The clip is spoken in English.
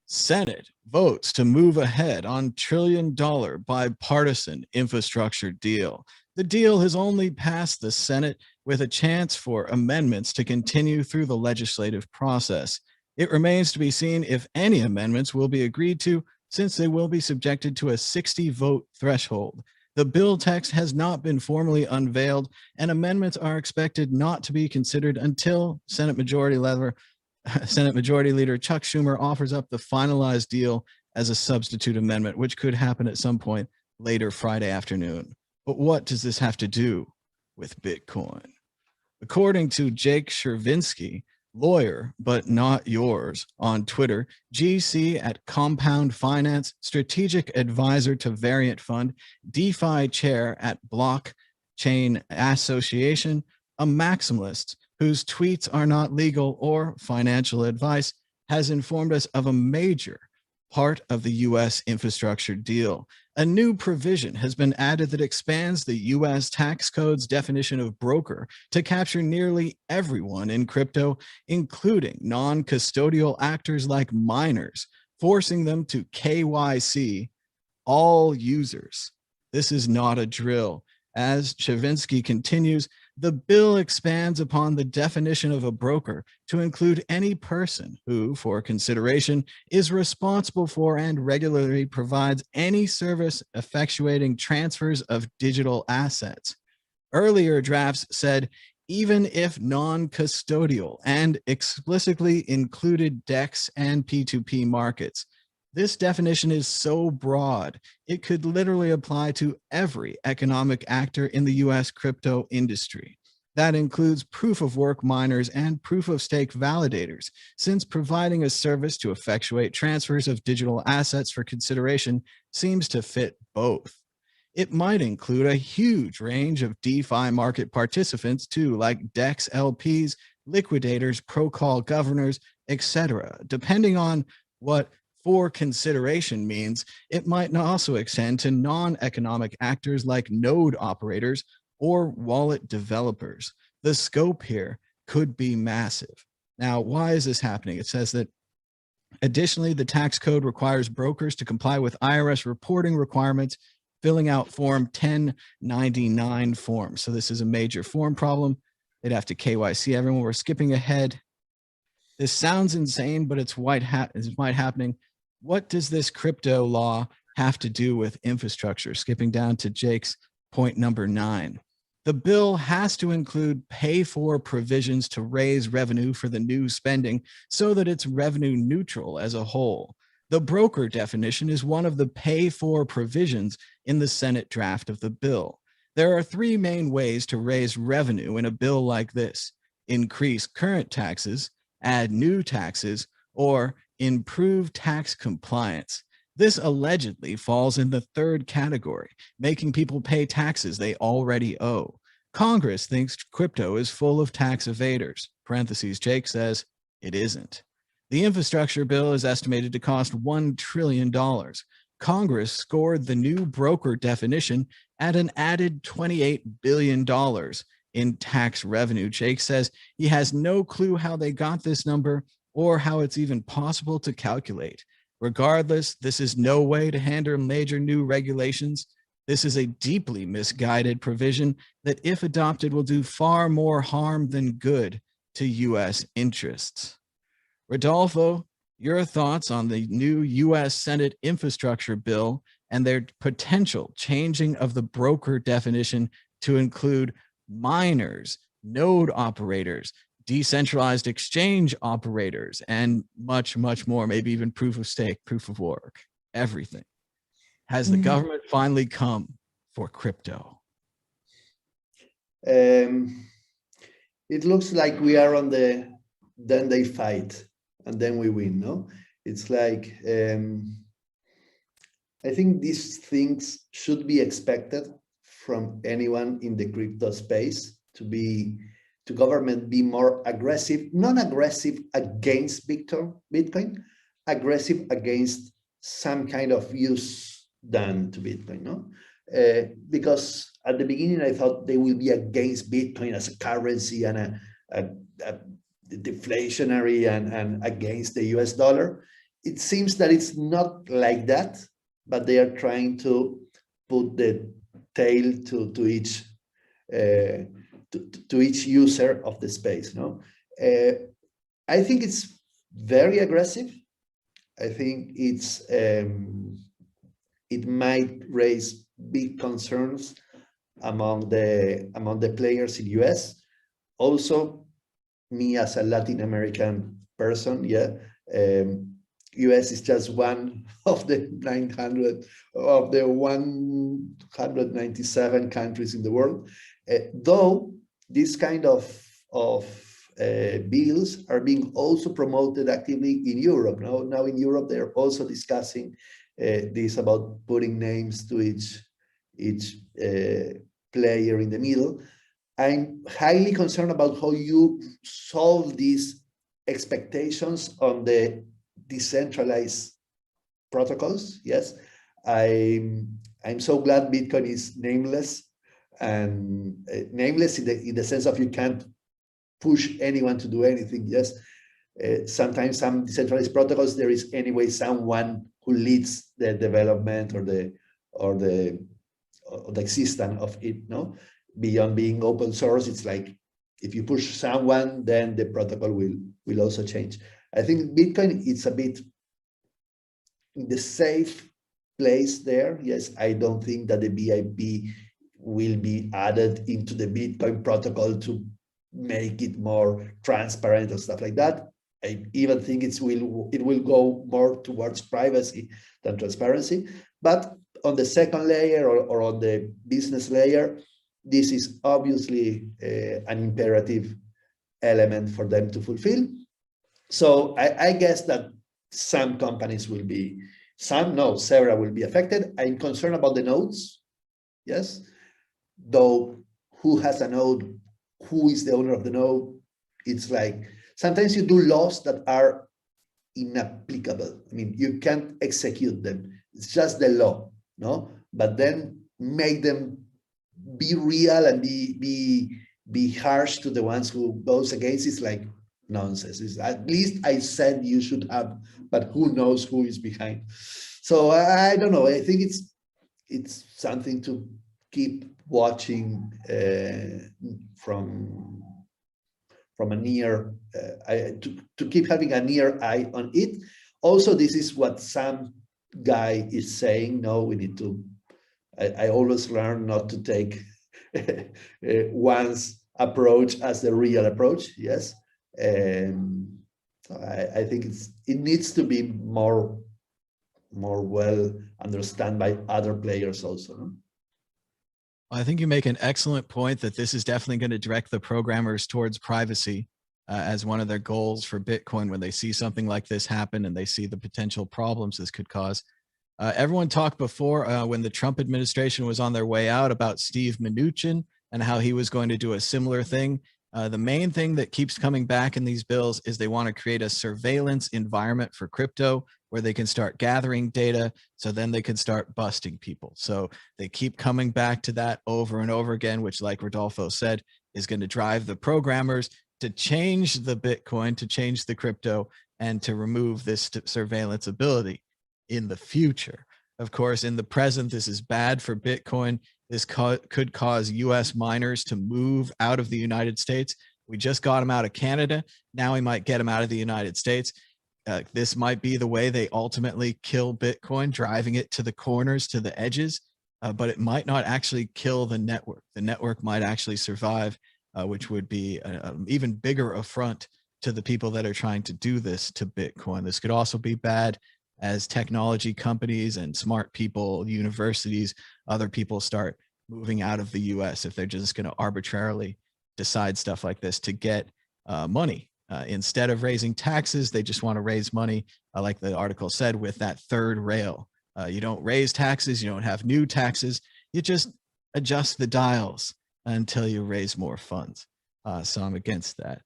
Senate votes to move ahead on $1 trillion bipartisan infrastructure deal. The deal has only passed the Senate with a chance for amendments to continue through the legislative process. It remains to be seen if any amendments will be agreed to, since they will be subjected to a 60-vote threshold. The bill text has not been formally unveiled, and amendments are expected not to be considered until Senate Majority Leader Chuck Schumer offers up the finalized deal as a substitute amendment, which could happen at some point later Friday afternoon. But what does this have to do with Bitcoin? According to Jake Chervinsky, lawyer but not yours, on Twitter, GC at Compound Finance, strategic advisor to Variant Fund, DeFi chair at Blockchain Association, a maximalist whose tweets are not legal or financial advice, has informed us of a major part of the U.S. infrastructure deal. A new provision has been added that expands the U.S. tax code's definition of broker to capture nearly everyone in crypto, including non-custodial actors like miners, forcing them to KYC all users. This is not a drill. As Chervinsky continues, the bill expands upon the definition of a broker to include any person who, for consideration, is responsible for and regularly provides any service effectuating transfers of digital assets. Earlier drafts said, even if non-custodial, and explicitly included DEX and P2P markets. This definition is so broad, it could literally apply to every economic actor in the US crypto industry. That includes proof of work miners and proof of stake validators, since providing a service to effectuate transfers of digital assets for consideration seems to fit both. It might include a huge range of DeFi market participants too, like DEX LPs, liquidators, protocol governors, etc. Depending on what for consideration means, it might also extend to non-economic actors like node operators or wallet developers. The scope here could be massive. Now, why is this happening? It says that additionally, the tax code requires brokers to comply with IRS reporting requirements, filling out Form 1099 forms. So this is a major form problem. They'd have to KYC everyone. We're skipping ahead. This sounds insane, but it's quite happening. What does this crypto law have to do with infrastructure? Skipping down to Jake's point number 9. The bill has to include pay-for provisions to raise revenue for the new spending so that it's revenue neutral as a whole. The broker definition is one of the pay-for provisions in the Senate draft of the bill. There are 3 main ways to raise revenue in a bill like this: increase current taxes, add new taxes, or improve tax compliance. This allegedly falls in the 3rd category, making people pay taxes they already owe. Congress thinks crypto is full of tax evaders. Parentheses, Jake says it isn't. The infrastructure bill is estimated to cost $1 trillion. Congress scored the new broker definition at an added $28 billion in tax revenue. Jake says he has no clue how they got this number or how it's even possible to calculate. Regardless, this is no way to handle major new regulations. This is a deeply misguided provision that, if adopted, will do far more harm than good to U.S. interests. Rodolfo, your thoughts on the new U.S. Senate infrastructure bill and their potential changing of the broker definition to include miners, node operators, decentralized exchange operators, and much, much more, maybe even proof of stake, proof of work, everything. Has the government finally come for crypto? It looks like we are on the then they fight and then we win, no? It's like, I think these things should be expected from anyone in the crypto space, to government be more aggressive, non-aggressive against Bitcoin, aggressive against some kind of use done to Bitcoin, no? Because at the beginning I thought they will be against Bitcoin as a currency and a deflationary and against the US dollar. it seems that it's not like that, but they are trying to put the tail to each to each user of the space. No, I think it's very aggressive. I think it might raise big concerns among the players in US. Also, me as a Latin American person, yeah, US is just one of the 197 countries in the world. Though this kind of bills are being also promoted actively in Europe. Now in Europe, they're also discussing this about putting names to each player in the middle. I'm highly concerned about how you solve these expectations on the decentralized protocols. Yes, I'm so glad Bitcoin is nameless, and nameless in the sense of you can't push anyone to do anything. Yes, sometimes some decentralized protocols there is anyway someone who leads the development or the existence of it. No, beyond being open source, it's like if you push someone, then the protocol will also change. I think Bitcoin it's a bit in the safe place there. Yes, I don't think that the BIP will be added into the Bitcoin protocol to make it more transparent and stuff like that. I even think it will go more towards privacy than transparency. But on the second layer or on the business layer, this is obviously an imperative element for them to fulfill. So I guess that some companies will be, several will be affected. I'm concerned about the nodes, yes, though who has a node, who is the owner of the node, it's like, sometimes you do laws that are inapplicable. I mean, you can't execute them. It's just the law, no? But then make them be real and be harsh to the ones who goes against. It's like nonsense. It's, at least I said you should have, but who knows who is behind. So I don't know. I think it's something to keep watching from a near, to keep having a near eye on it. Also, this is what some guy is saying. No, we need to, I always learn not to take one's approach as the real approach. Yes. I think it needs to be more well understood by other players also. No? I think you make an excellent point that this is definitely going to direct the programmers towards privacy as one of their goals for Bitcoin when they see something like this happen and they see the potential problems this could cause. Everyone talked before when the Trump administration was on their way out about Steve Mnuchin and how he was going to do a similar thing. The main thing that keeps coming back in these bills is they want to create a surveillance environment for crypto where they can start gathering data so then they can start busting people. So they keep coming back to that over and over again, which, like Rodolfo said, is going to drive the programmers to change the Bitcoin, to change the crypto, and to remove this surveillance ability in the future. Of course, in the present, this is bad for Bitcoin. This could cause US miners to move out of the United States. We just got them out of Canada. Now we might get them out of the United States. This might be the way they ultimately kill Bitcoin, driving it to the corners, to the edges, but it might not actually kill the network. The network might actually survive, which would be an even bigger affront to the people that are trying to do this to Bitcoin. This could also be bad as technology companies and smart people, universities, other people start moving out of the US if they're just going to arbitrarily decide stuff like this to get money. Instead of raising taxes, they just want to raise money, like the article said, with that third rail. You don't raise taxes, you don't have new taxes, you just adjust the dials until you raise more funds. So I'm against that.